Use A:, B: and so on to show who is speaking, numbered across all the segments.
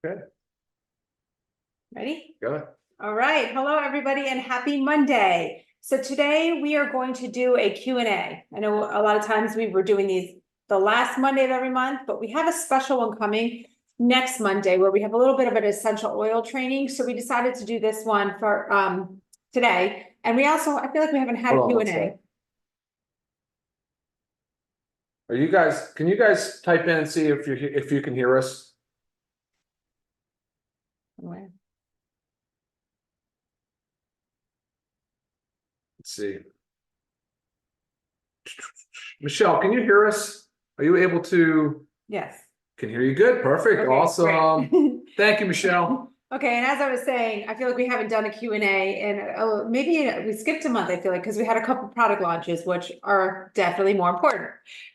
A: Good.
B: Ready?
A: Go ahead.
B: All right. Hello, everybody, and happy Monday. So today we are going to do a Q&A. I know a lot of times we were doing these the last Monday of every month, but we have a special one coming next Monday where we have a little bit of an essential oil training. So we decided to do this one for today. And we also, I feel like we haven't had a Q&A.
A: Are you guys, can you guys type in and see if you can hear us?
B: Let's
A: see. Michelle, can you hear us? Are you able to?
B: Yes.
A: Can hear you good. Perfect. Okay, awesome. Thank you, Michelle.
B: Okay, and as I was saying, I feel like we haven't done a Q&A and maybe we skipped a month, I feel like, because we had a couple product launches, which are definitely more important.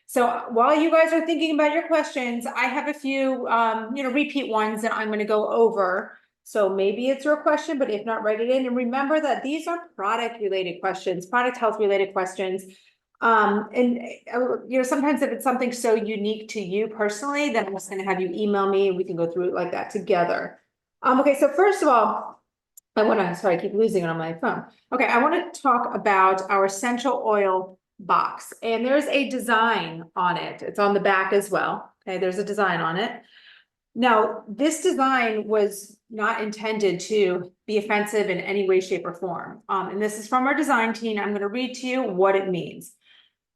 B: So while you guys are thinking about your questions, I have a few, repeat ones that I'm going to go over. So maybe it's your question, but if not, write it in. And remember that these are product related questions, product health related questions. Sometimes if it's something so unique to you personally, then I'm just going to have you email me and we can go through it like that together. Okay, so first of all, I keep losing it on my phone. Okay, I want to talk about our essential oil box, and there's a design on it. It's on the back as well. Okay, there's a design on it. Now, this design was not intended to be offensive in any way, shape, or form. And this is from our design team. I'm going to read to you what it means.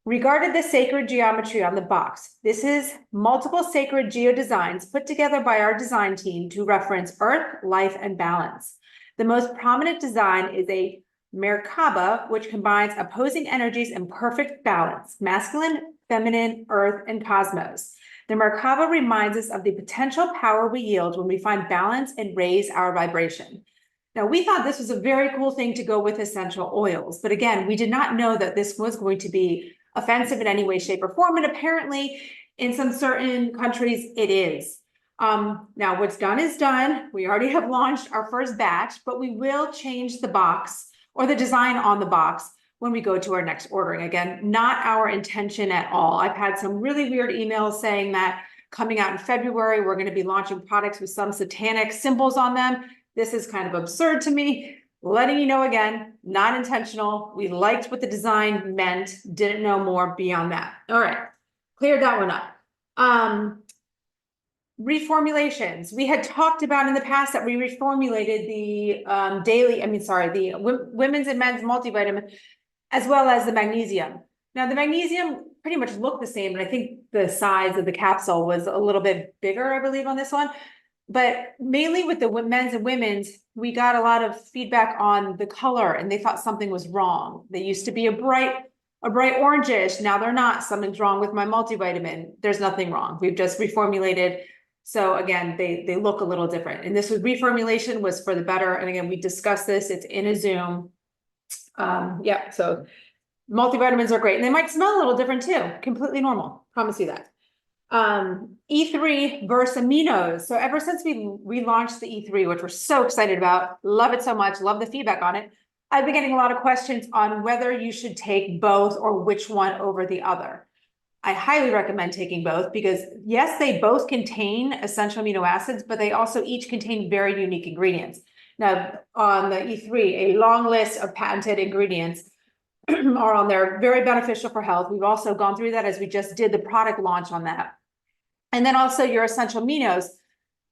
B: Regarding the sacred geometry on the box, this is multiple sacred geodesigns put together by our design team to reference earth, life, and balance. The most prominent design is a Merkaba, which combines opposing energies in perfect balance, masculine, feminine, earth, and cosmos. The Merkaba reminds us of the potential power we yield when we find balance and raise our vibration. Now, we thought this was a very cool thing to go with essential oils, but again, we did not know that this was going to be offensive in any way, shape, or form, and apparently in some certain countries it is. Now what's done is done. We already have launched our first batch, but we will change the box or the design on the box when we go to our next ordering. Again, not our intention at all. I've had some really weird emails saying that coming out in February, we're going to be launching products with some satanic symbols on them. This is kind of absurd to me. Letting you know again, not intentional. We liked what the design meant, didn't know more beyond that. All right, cleared that one up. Reformulations. We had talked about in the past that we reformulated the the women's and men's multivitamin, as well as the magnesium. Now the magnesium pretty much looked the same, but I think the size of the capsule was a little bit bigger, I believe, on this one. But mainly with the men's and women's, we got a lot of feedback on the color and they thought something was wrong. They used to be a bright orangish. Now they're not. Something's wrong with my multivitamin. There's nothing wrong. We've just reformulated. So again, they look a little different. And this reformulation was for the better. And again, we discussed this. It's in a Zoom. So multivitamins are great. And they might smell a little different too. Completely normal. Promise you that. E3 versus aminos. So ever since we relaunched the E3, which we're so excited about, love it so much, love the feedback on it, I've been getting a lot of questions on whether you should take both or which one over the other. I highly recommend taking both because yes, they both contain essential amino acids, but they also each contain very unique ingredients. Now on the E3, a long list of patented ingredients are on there, very beneficial for health. We've also gone through that as we just did the product launch on that. And then also your essential aminos,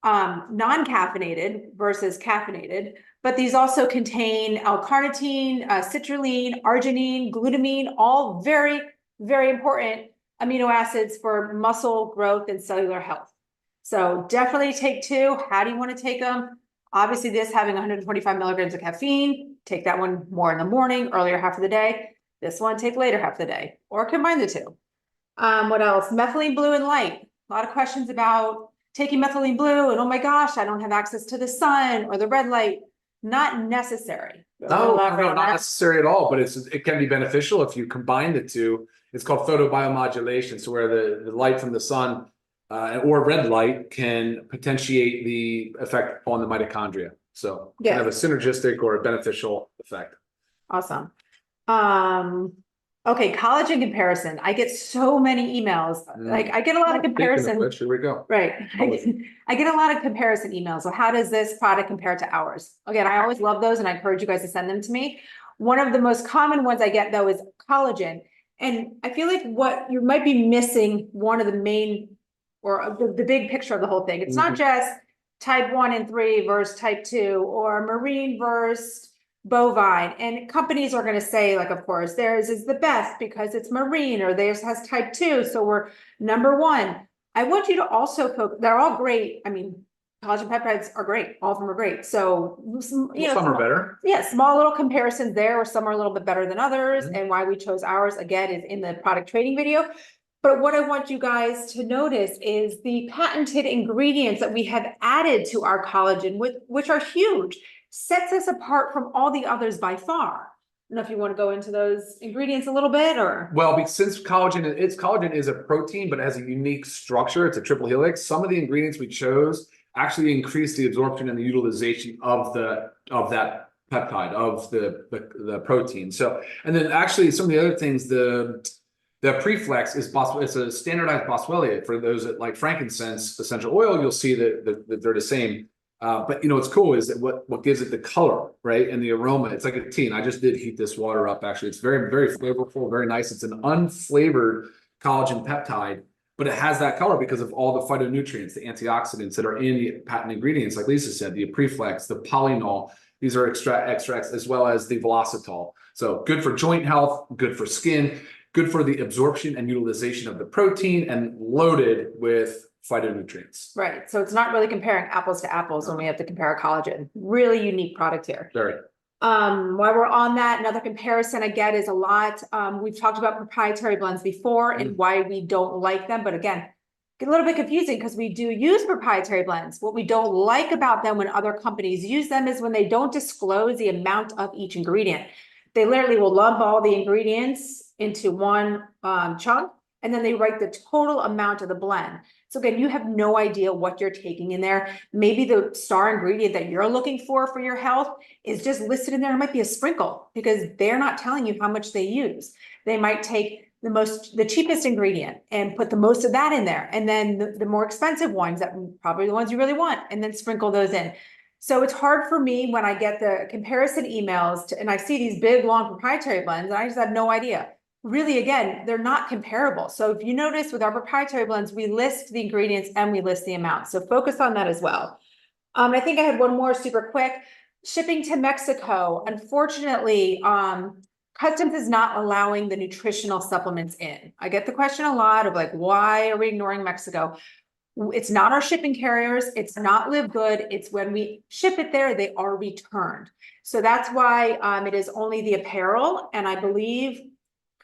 B: non-caffeinated versus caffeinated, but these also contain L-carnitine, citrulline, arginine, glutamine, all very, very important amino acids for muscle growth and cellular health. So definitely take two. How do you want to take them? Obviously this having 125 milligrams of caffeine, take that one more in the morning, earlier half of the day. This one take later half of the day, or combine the two. What else? Methylene blue and light. A lot of questions about taking methylene blue and oh my gosh, I don't have access to the sun or the red light. Not necessary.
A: No, not necessary at all, but it can be beneficial if you combine the two. It's called photobiomodulation. So where the light from the sun or red light can potentiate the effect on the mitochondria. So you can have a synergistic or a beneficial effect.
B: Awesome. Okay, collagen comparison. I get so many emails. Like I get a lot of
A: Speaking of
B: comparison.
A: which, here we go.
B: Right.
A: I'm with you.
B: I get a lot of comparison emails. So how does this product compare to ours? Again, I always love those and I encourage you guys to send them to me. One of the most common ones I get though is collagen. And I feel like what you might be missing one of the main or the big picture of the whole thing. It's not just type 1 and 3 versus type 2 or marine versus bovine. And companies are going to say, like, of course, theirs is the best because it's marine or theirs has type 2. So we're number one. I want you to also focus, they're all great. I mean, collagen peptides are great. All of them are great. So, you know,
A: Some are better.
B: yeah, small little comparisons there where some are a little bit better than others. And why we chose ours, again, is in the product trading video. But what I want you guys to notice is the patented ingredients that we have added to our collagen, which are huge, sets us apart from all the others by far. I don't know if you want to go into those ingredients a little bit or.
A: Well, since collagen is a protein, but it has a unique structure. It's a triple helix. Some of the ingredients we chose actually increase the absorption and the utilization of that peptide, of the protein. So, and then actually some of the other things, the preflex is it's a standardized boswellia. For those that like frankincense essential oil, you'll see that they're the same. But you know what's cool is that what gives it the color, right, and the aroma. It's like a tea. And I just did heat this water up. Actually, it's very, very flavorful, very nice. It's an unflavored collagen peptide, but it has that color because of all the phytonutrients, the antioxidants that are in the patent ingredients. Like Lisa said, the preflex, the polynol. These are extracts as well as the velocitol. So good for joint health, good for skin, good for the absorption and utilization of the protein, and loaded with phytonutrients.
B: Right. So it's not really comparing apples to apples when we have to compare a collagen. Really unique product here.
A: Very.
B: While we're on that, another comparison I get is a lot. We've talked about proprietary blends before and why we don't like them. But again, get a little bit confusing because we do use proprietary blends. What we don't like about them when other companies use them is when they don't disclose the amount of each ingredient. They literally will lump all the ingredients into one chunk, and then they write the total amount of the blend. So again, you have no idea what you're taking in there. Maybe the star ingredient that you're looking for your health is just listed in there. It might be a sprinkle because they're not telling you how much they use. They might take the cheapest ingredient and put the most of that in there. And then the more expensive ones, that probably the ones you really want, and then sprinkle those in. So it's hard for me when I get the comparison emails and I see these big, long proprietary blends, and I just have no idea. Really, again, they're not comparable. So if you notice with our proprietary blends, we list the ingredients and we list the amount. So focus on that as well. I think I had one more super quick. Shipping to Mexico, unfortunately, Customs is not allowing the nutritional supplements in. I get the question a lot of like, why are we ignoring Mexico? It's not our shipping carriers. It's not LiveGood. It's when we ship it there, they are returned. So that's why it is only the apparel. And I believe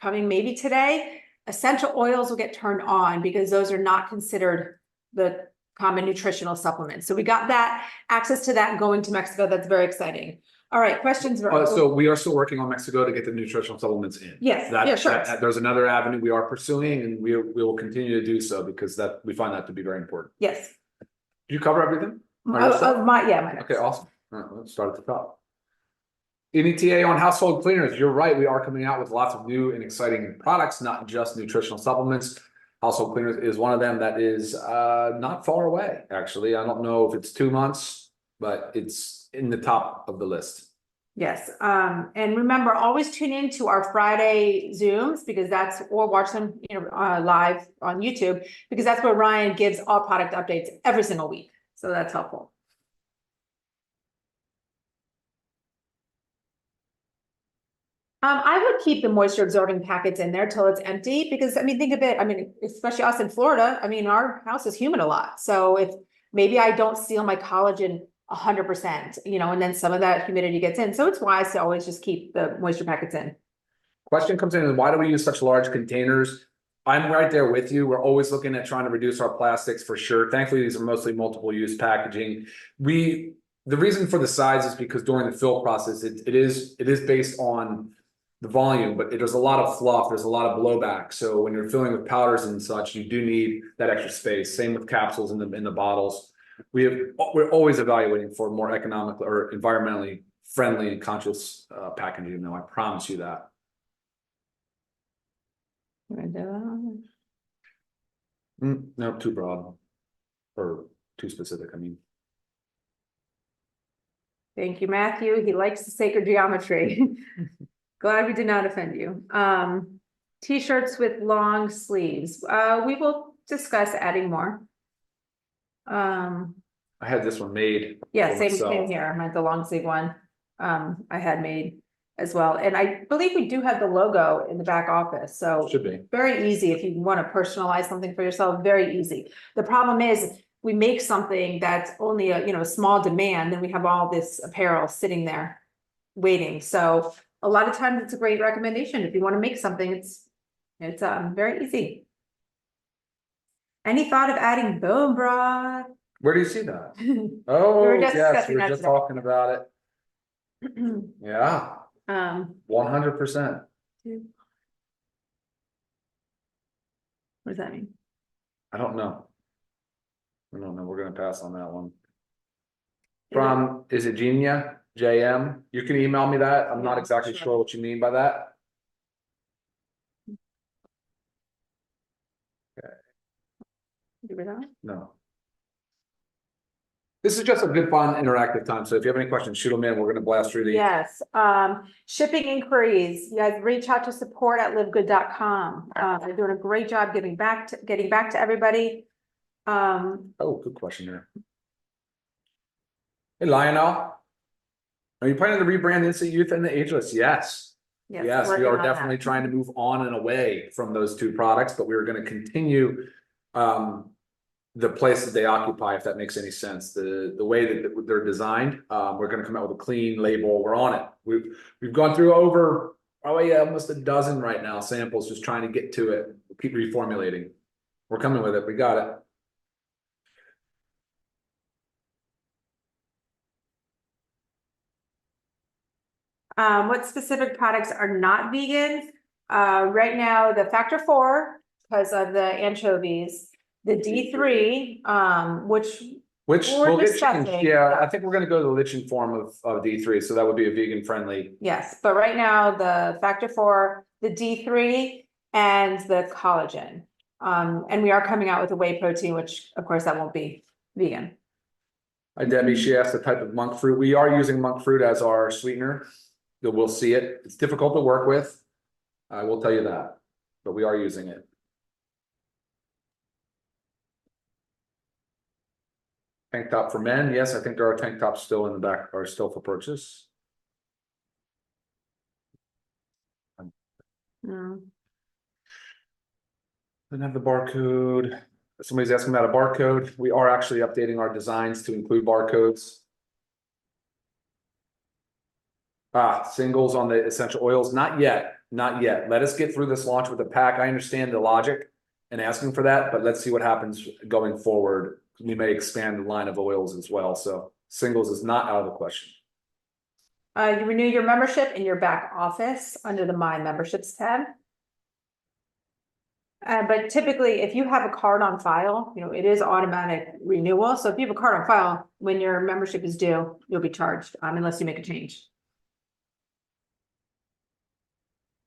B: coming maybe today, essential oils will get turned on because those are not considered the common nutritional supplements. So we got that access to that going to Mexico. That's very exciting. All right, questions.
A: So we are still working on Mexico to get the nutritional supplements in.
B: Yes, yeah, sure.
A: There's another avenue we are pursuing, and we will continue to do so because we find that to be very important.
B: Yes.
A: Did you cover everything?
B: My notes.
A: Okay, awesome. All right, let's start at the top. Any TA on household cleaners? You're right. We are coming out with lots of new and exciting products, not just nutritional supplements. Household cleaners is one of them that is not far away, actually. I don't know if it's 2 months, but it's in the top of the list.
B: Yes. And remember, always tune in to our Friday Zooms because or watch them live on YouTube because that's where Ryan gives all product updates every single week. So that's helpful. I would keep the moisture absorbing packets in there till it's empty because I mean, think of it. I mean, especially us in Florida, I mean, our house is humid a lot. So if maybe I don't seal my collagen 100%, and then some of that humidity gets in. So it's wise to always just keep the moisture packets in.
A: Question comes in, why do we use such large containers? I'm right there with you. We're always looking at trying to reduce our plastics for sure. Thankfully, these are mostly multiple use packaging. The reason for the size is because during the fill process, it is based on the volume, but there's a lot of fluff, there's a lot of blowback. So when you're filling with powders and such, you do need that extra space. Same with capsules in the bottles. We're always evaluating for more economical or environmentally friendly and conscious packaging. Now, I promise you that. No, too broad. Or too specific, I mean.
B: Thank you, Matthew. He likes the sacred geometry. Glad we did not offend you. T-shirts with long sleeves. We will discuss adding more.
A: I had this one made.
B: Yeah,
A: for
B: same
A: myself.
B: here. I meant the long sleeve one. I had made as well. And I believe we do have the logo in the back office, so
A: Should be.
B: very easy if you want to personalize something for yourself, very easy. The problem is we make something that's only a, small demand, then we have all this apparel sitting there waiting. So a lot of times it's a great recommendation. If you want to make something, it's very easy. Any thought of adding bone broth?
A: Where do you see that?
B: We
A: Oh,
B: were just
A: yes,
B: discussing
A: we were
B: that
A: just
B: today.
A: talking about it. Yeah, 100%.
B: What does that mean?
A: I don't know. We're gonna pass on that one. From, is it Genia, JM? You can email me that. I'm not
B: Yeah,
A: exactly
B: sure.
A: sure what you mean by that.
B: Do we know?
A: No. This is just a good, fun, interactive time. So if you have any questions, shoot them in. We're gonna blast through these.
B: Yes, shipping inquiries, you guys reach out to support@livegood.com. They're doing a great job getting back to everybody.
A: Oh, good question there. Hey, Lionel. Are you planning to rebrand Instant Youth and the Ageless? Yes. Yes, we
B: working
A: are
B: on
A: definitely
B: that.
A: trying to move on and away from those two products, but we are going to continue the place that they occupy, if that makes any sense. The way that they're designed, we're going to come out with a clean label. We're on it. We've gone through over almost a dozen right now samples, just trying to get to it. We'll keep reformulating. We're coming with it. We got it.
B: What specific products are not vegan? Right now, the Factor 4, because of the anchovies, the D3, which
A: Which
B: we're
A: we'll get
B: discussing.
A: chicken. Yeah, I think we're going to go to the lichen form of D3, so that would be a vegan friendly.
B: Yes, but right now, the Factor 4, the D3, and the collagen. And we are coming out with a whey protein, which of course that won't be vegan.
A: Hi, Debbie. She asked the type of monk fruit. We are using monk fruit as our sweetener. We'll see it. It's difficult to work with. I will tell you that, but we are using it. Tank top for men. Yes, I think there are tank tops still in the back, are still for purchase.
B: Mm.
A: Didn't have the barcode. Somebody's asking about a barcode. We are actually updating our designs to include barcodes. Singles on the essential oils. Not yet. Not yet. Let us get through this launch with the pack. I understand the logic and asking for that, but let's see what happens going forward. We may expand the line of oils as well. So singles is not out of the question.
B: You renew your membership in your back office under the My Memberships tab. But typically, if you have a card on file, it is automatic renewal. So if you have a card on file, when your membership is due, you'll be charged, unless you make a change.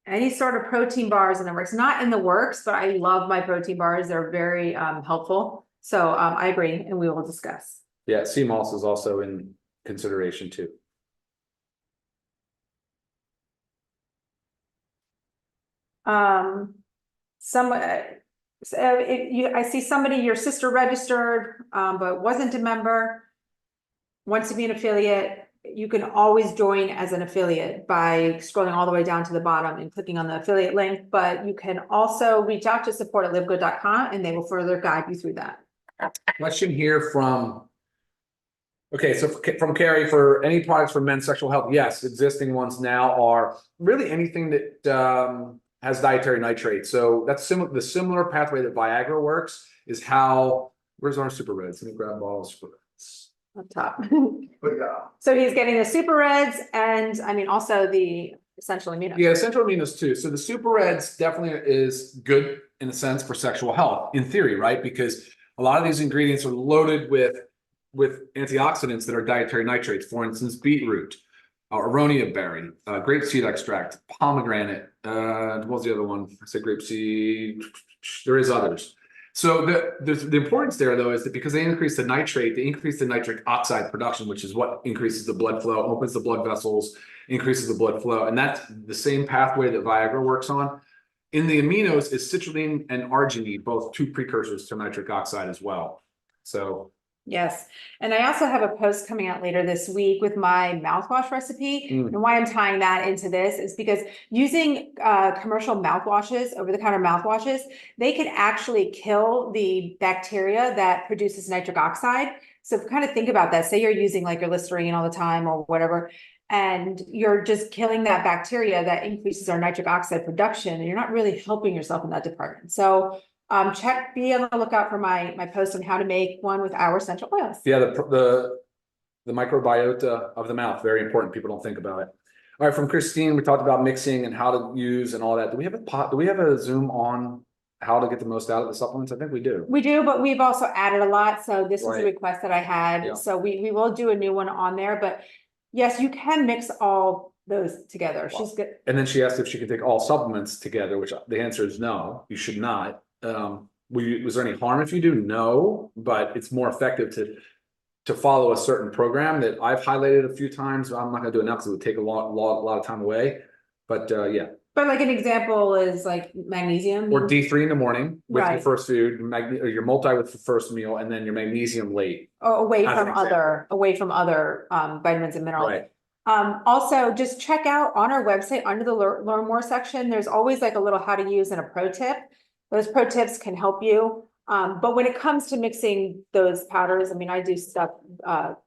B: Any sort of protein bars in the works, not in the works, but I love my protein bars. They're very helpful. So I agree, and we will discuss.
A: Yeah, CMOS is also in consideration too.
B: I see somebody, your sister registered, but wasn't a member, wants to be an affiliate. You can always join as an affiliate by scrolling all the way down to the bottom and clicking on the affiliate link, but you can also reach out to support@livegood.com and they will further guide you through that.
A: Question here from, okay, so from Carrie, for any products for men's sexual health, yes, existing ones now are really anything that has dietary nitrate. So that's the similar pathway that Viagra works is how, where's our super reds? Let me grab bottles for this.
B: Up top. So he's getting the super reds and also the essential aminos.
A: Yeah, essential aminos too. So the super reds definitely is good in a sense for sexual health, in theory, right? Because a lot of these ingredients are loaded with antioxidants that are dietary nitrates. For instance, beetroot, aronia berry, grapeseed extract, pomegranate. What was the other one? I said grapeseed. There is others. So the importance there, though, is that because they increase the nitrate, they increase the nitric oxide production, which is what increases the blood flow, opens the blood vessels, increases the blood flow. And that's the same pathway that Viagra works on. In the aminos is citrulline and arginine, both two precursors to nitric oxide as well. So
B: yes. And I also have a post coming out later this week with my mouthwash recipe. And why I'm tying that into this is because using commercial mouthwashes, over-the-counter mouthwashes, they can actually kill the bacteria that produces nitric oxide. So kind of think about that. Say you're using like your Listerine all the time or whatever, and you're just killing that bacteria that increases our nitric oxide production, and you're not really helping yourself in that department. So be on the lookout for my post on how to make one with our essential oils.
A: yeah, the microbiota of the mouth, very important. People don't think about it. All right, from Christine, we talked about mixing and how to use and all that. Do we have a Zoom on how to get the most out of the supplements? I think we do.
B: We do, but we've also added a lot. So this was a
A: Right.
B: request that I had.
A: Yeah.
B: So we will do a new one on there, but yes, you can mix all those together.
A: Wow.
B: She's good.
A: And then she asked if she could take all supplements together, which the answer is no, you should not. Was there any harm if you do? No, but it's more effective to follow a certain program that I've highlighted a few times. I'm not gonna do it now because it would take a lot of time away. But yeah.
B: But like an example is like magnesium.
A: Or D3 in the morning with your
B: Right.
A: first food, or your multi with the first meal, and then your magnesium late.
B: Or away
A: As an
B: from other vitamins and minerals.
A: Right.
B: Also just check out on our website under the learn more section. There's always like a little how to use and a pro tip. Those pro tips can help you. But when it comes to mixing those powders, I mean, I do stuff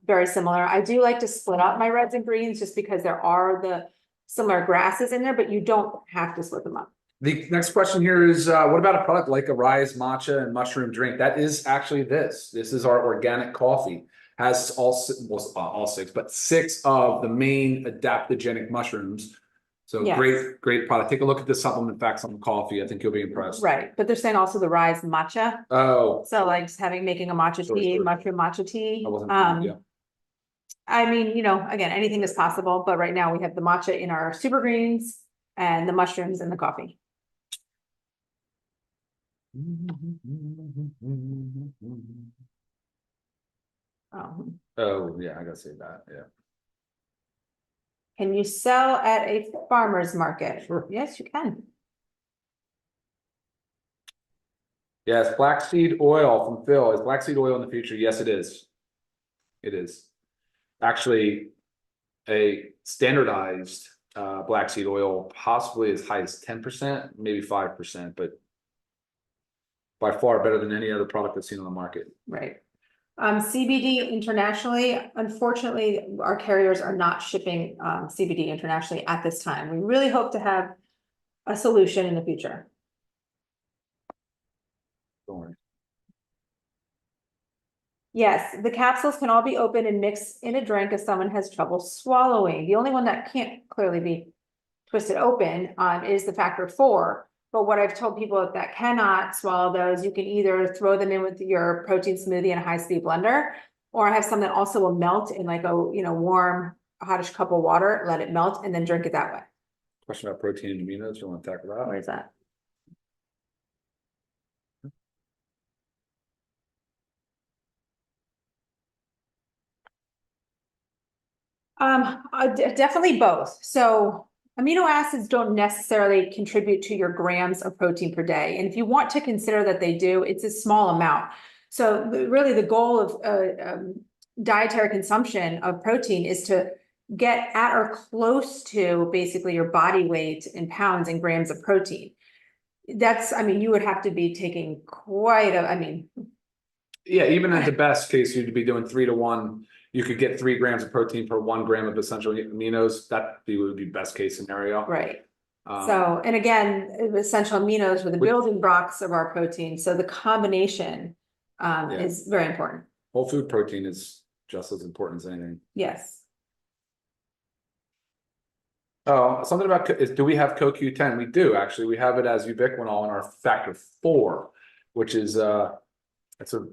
B: very similar. I do like to split up my reds and greens just because there are the similar grasses in there, but you don't have to split them up.
A: The next question here is, what about a product like a Rise matcha and mushroom drink? That is actually this. This is our organic coffee. Has all six, but 6 of the main adaptogenic mushrooms. So
B: Yes.
A: great product. Take a look at the supplement facts on the coffee. I think you'll be impressed.
B: Right, but they're saying also the Rise matcha.
A: Oh,
B: So like just making a matcha tea,
A: Sure.
B: mushroom matcha tea.
A: I wasn't, yeah.
B: I mean, again, anything is possible, but right now we have the matcha in our super greens and the mushrooms in the coffee.
A: Oh, yeah, I gotta say that, yeah.
B: Can you sell at a farmer's market?
A: Sure.
B: Yes, you can.
A: Yes, flaxseed oil from Phil. Is flaxseed oil in the future? Yes, it is. It is. Actually, a standardized blackseed oil, possibly as high as 10%, maybe 5%, but by far better than any other product I've seen on the market.
B: Right. CBD internationally, unfortunately, our carriers are not shipping CBD internationally at this time. We really hope to have a solution in the future.
A: Don't worry.
B: Yes, the capsules can all be opened and mixed in a drink if someone has trouble swallowing. The only one that can't clearly be twisted open is the factor 4. But what I've told people that cannot swallow those, you can either throw them in with your protein smoothie in a high-speed blender, or I have some that also will melt in like a warm, hottish cup of water, let it melt, and then drink it that way.
A: Question about protein and aminos. You want to talk about?
B: Where is that? Definitely both. So amino acids don't necessarily contribute to your grams of protein per day. And if you want to consider that they do, it's a small amount. So really the goal of dietary consumption of protein is to get at or close to basically your body weight in pounds and grams of protein. You would have to be taking quite
A: yeah, even at the best case, you'd be doing 3 to 1. You could get 3 grams of protein per 1 gram of essential aminos. That would be best case scenario.
B: right. So, and again, essential aminos were the building blocks of our protein. So the combination is very important.
A: Whole food protein is just as important as anything.
B: Yes.
A: Oh, something about, do we have CoQ10? We do, actually. We have it as ubiquinol in our factor 4, which is, it's a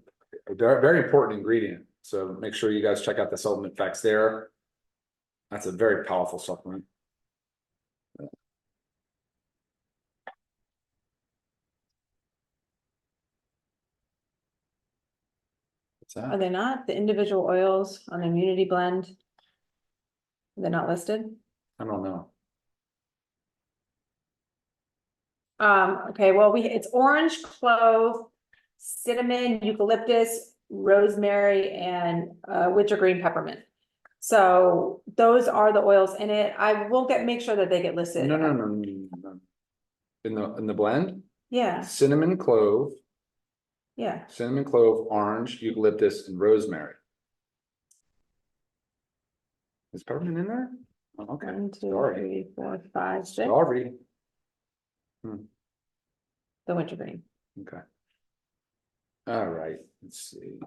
A: very important ingredient. So make sure you guys check out the supplement facts there. That's a very powerful supplement. What's
B: Are
A: that?
B: they not? The individual oils on the immunity blend? They're not listed?
A: I don't know.
B: Okay, well, it's orange, clove, cinnamon, eucalyptus, rosemary, and wintergreen peppermint. So those are the oils in it. I will make sure that they get listed.
A: No. In the blend,
B: Yeah,
A: cinnamon, clove,
B: yeah.
A: orange, eucalyptus, and rosemary. Is peppermint in there? Oh, okay.
B: 1, 2,
A: Sorry.
B: 3, 4, 5, 6.
A: Sorry.
B: The wintergreen.
A: Okay. All right. Let's see.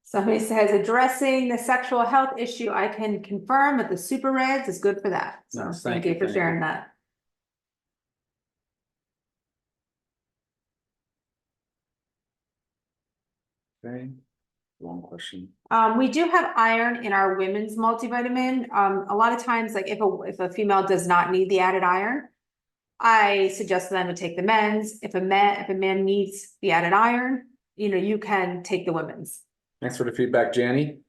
B: Somebody says addressing the sexual health issue, I can confirm that the super reds is good for that. So
A: Nice,
B: thank you for sharing that.
A: Okay. Long question.
B: We do have iron in our women's multivitamin. A lot of times, like if a female does not need the added iron, I suggest them to take the men's. If a man needs the added iron, you can take the women's.
A: Thanks for the feedback, Janny.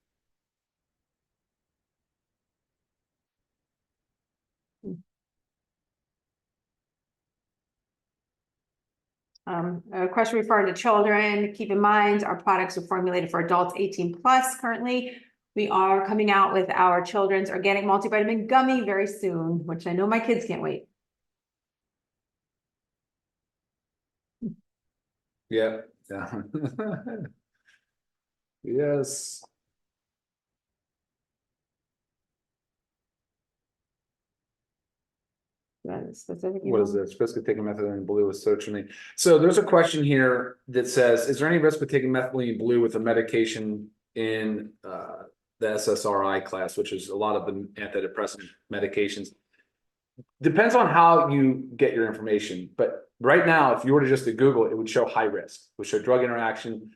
B: A question referring to children. Keep in mind, our products are formulated for adults 18 plus currently. We are coming out with our children's organic multivitamin gummy very soon, which I know my kids can't wait.
A: Yeah. Yes.
B: Specific.
A: What is this? Risk of taking methylene blue with sertraline. So there's a question here that says, is there any risk of taking methylene blue with a medication in the SSRI class, which is a lot of the antidepressant medications? Depends on how you get your information. But right now, if you were to just to Google, it would show high risk, it would show drug interaction.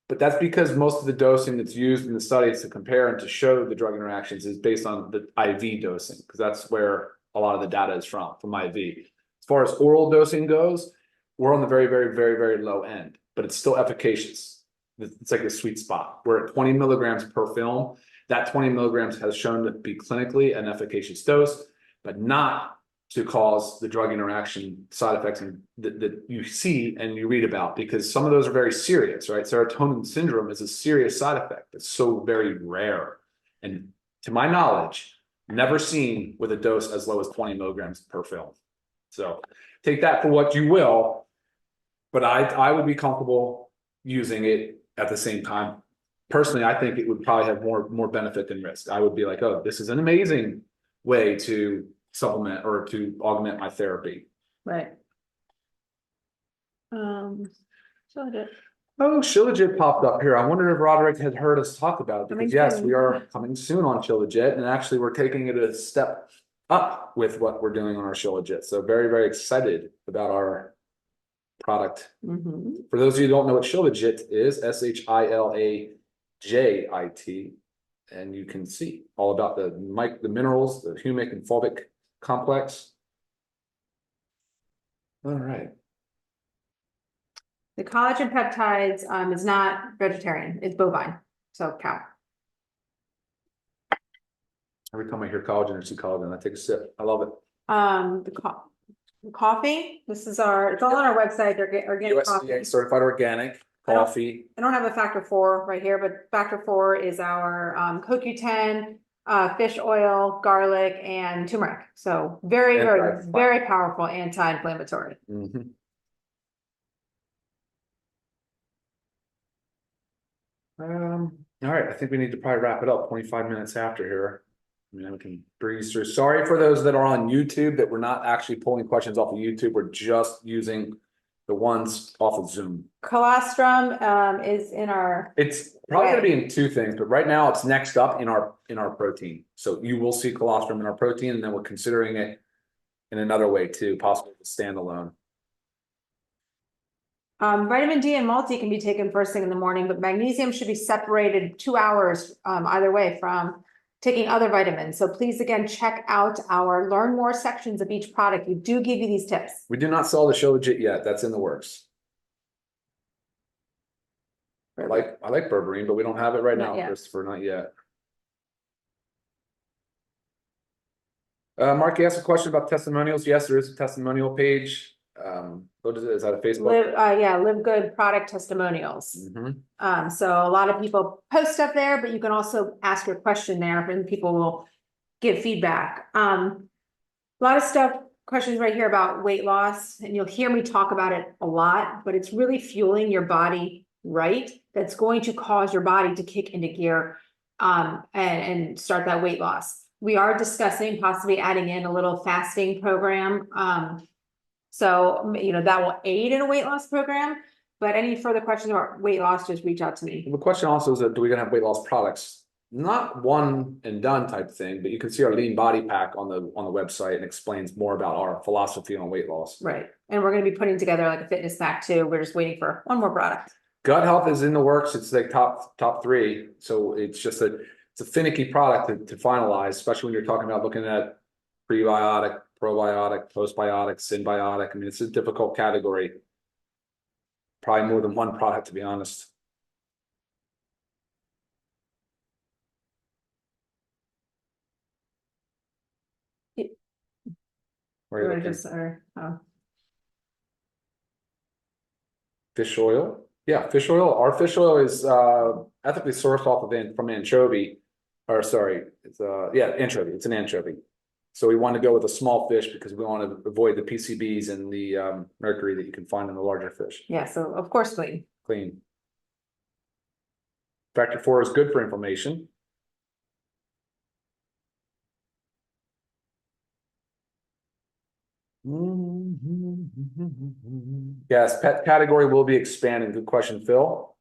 A: But that's because most of the dosing that's used in the studies to compare and to show the drug interactions is based on the IV dosing, because that's where a lot of the data is from IV. As far as oral dosing goes, we're on the very, very, very, very low end, but it's still efficacious. It's like a sweet spot. We're at 20 milligrams per film. That 20 milligrams has shown to be clinically an efficacious dose, but not to cause the drug interaction side effects that you see and you read about, because some of those are very serious, right? Serotonin syndrome is a serious side effect that's so very rare. And to my knowledge, never seen with a dose as low as 20 milligrams per film. So take that for what you will, but I would be comfortable using it at the same time. Personally, I think it would probably have more benefit than risk. I would be like, oh, this is an amazing way to supplement or to augment my therapy.
B: Right.
A: Oh, Shilajit popped up here. I wonder if Roderick had heard us talk about it, because yes,
B: soon.
A: we are coming soon on Shilajit, and actually we're taking it a step up with what we're doing on our Shilajit. So very, very excited about our product. For those of you who don't know what Shilajit is, SHILAJIT, and you can see all about the minerals, the humic and fulvic complex. All right.
B: The collagen peptides is not vegetarian, it's bovine, so cow.
A: Every time I hear collagen or see collagen, I take a sip. I love it.
B: The coffee, it's all on our website, they're organic coffee.
A: USDA certified organic coffee.
B: I don't have a factor 4 right here, but factor 4 is our CoQ10, fish oil, garlic, and turmeric. So very, very, very powerful anti-inflammatory.
A: All right, I think we need to probably wrap it up 25 minutes after here. I mean, we can breeze through. Sorry for those that are on YouTube that we're not actually pulling questions off of YouTube. We're just using the ones off of Zoom.
B: Colostrum is in our.
A: It's probably going to be in two things, but right now it's next up in our protein. So you will see colostrum in our protein, and then we're considering it in another way too, possibly standalone.
B: Vitamin D and multi can be taken first thing in the morning, but magnesium should be separated 2 hours either way from taking other vitamins. So please, again, check out our learn more sections of each product. We do give you these tips.
A: We do not sell the Shilajit yet. That's in the works. I like berberine, but we don't have it right
B: Not
A: now,
B: yet.
A: Christopher, not yet. Mark, you asked a question about testimonials. Yes, there is a testimonial page. What is it? Is that a Facebook?
B: LiveGood product testimonials.
A: Mhm.
B: So a lot of people post stuff there, but you can also ask your question there and people will give feedback. A lot of stuff, questions right here about weight loss, and you'll hear me talk about it a lot, but it's really fueling your body right. That's going to cause your body to kick into gear and start that weight loss. We are discussing possibly adding in a little fasting program. So, that will aid in a weight loss program, but any further questions about weight loss, just reach out to me.
A: The question also is that do we gonna have weight loss products? Not one and done type thing, but you can see our lean body pack on the website and explains more about our philosophy on weight loss.
B: Right. And we're going to be putting together like a fitness pack too. We're just waiting for one more product.
A: Gut health is in the works. It's like top 3. So it's just it's a finicky product to finalize, especially when you're talking about looking at prebiotic, probiotic, postbiotic, symbiotic. I mean, it's a difficult category. Probably more than one product, to be honest. Where are you looking? Fish oil. Yeah, fish oil. Our fish oil is ethically sourced from anchovy. Or sorry, it's anchovy. It's an anchovy. So we want to go with a small fish because we want to avoid the PCBs and the mercury that you can find in the larger fish.
B: Yeah, so of course clean.
A: Clean. Factor 4 is good for inflammation. Yes, pet category will be expanding. Good question, Phil.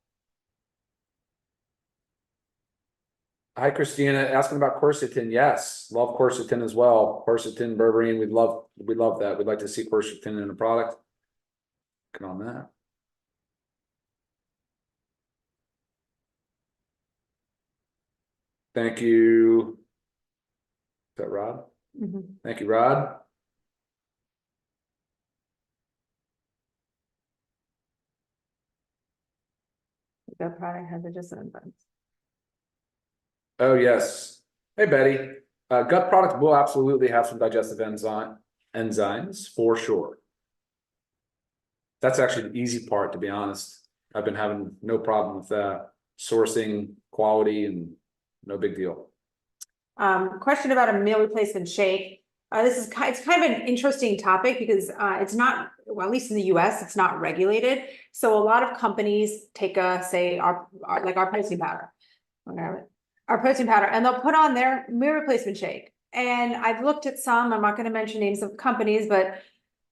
A: Hi, Christina, asking about quercetin. Yes, love quercetin as well. Quercetin, berberine, we love that. We'd like to see quercetin in a product. Working on that. Thank you. Is that Rod? Thank you, Rod.
B: That product has a enzymes.
A: Oh, yes. Hey, Betty. Gut product will absolutely have some digestive enzymes for sure. That's actually the easy part, to be honest. I've been having no problem with that. Sourcing, quality, and no big deal.
B: Question about a meal replacement shake. It's kind of an interesting topic because it's not, well, at least in the US, it's not regulated. So a lot of companies take say our protein powder, whatever, our protein powder, and they'll put on their meal replacement shake. And I've looked at some, I'm not going to mention names of companies, but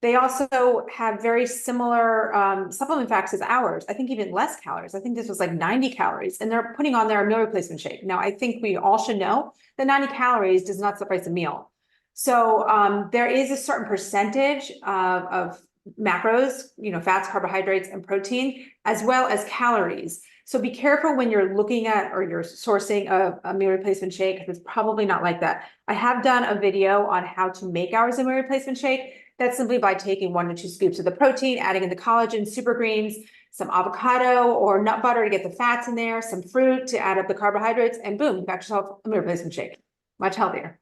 B: they also have very similar supplement facts as ours. I think even less calories. I think this was like 90 calories, and they're putting on their meal replacement shake. Now, I think we all should know that 90 calories does not suffice a meal. So there is a certain percentage of macros, fats, carbohydrates, and protein, as well as calories. So be careful when you're looking at or you're sourcing a meal replacement shake, because it's probably not like that. I have done a video on how to make ours a meal replacement shake. That's simply by taking 1 to 2 scoops of the protein, adding in the collagen, super greens, some avocado or nut butter to get the fats in there, some fruit to add up the carbohydrates, and boom, you got yourself a meal replacement shake. Much healthier.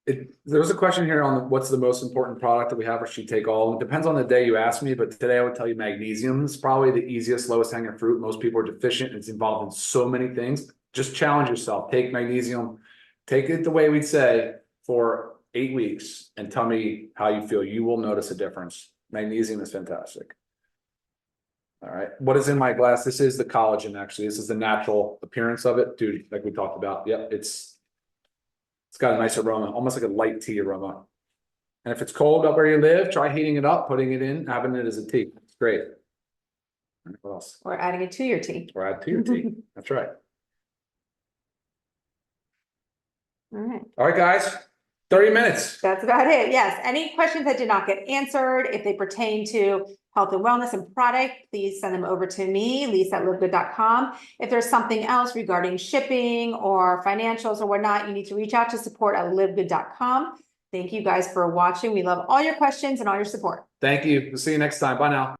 A: There was a question here on what's the most important product that we have, or should take all. It depends on the day you ask me, but today I would tell you magnesium is probably the easiest, lowest hanging fruit. Most people are deficient. It's involved in so many things. Just challenge yourself. Take magnesium. Take it the way we'd say for 8 weeks and tell me how you feel. You will notice a difference. Magnesium is fantastic. All right. What is in my glass? This is the collagen, actually. This is the natural appearance of it. Dude, like we talked about. Yep, it's got a nice aroma, almost like a light tea aroma. And if it's cold up where you live, try heating it up, putting it in, having it as a tea. It's great. What else?
B: Or adding it to your tea.
A: Or add to your tea. That's right.
B: All right.
A: All right, guys. 30 minutes.
B: That's about it. Yes. Any questions that did not get answered, if they pertain to health and wellness and product, please send them over to me, lisa@livegood.com. If there's something else regarding shipping or financials or whatnot, you need to reach out to support@livegood.com. Thank you guys for watching. We love all your questions and all your support.
A: Thank you. We'll see you next time. Bye now.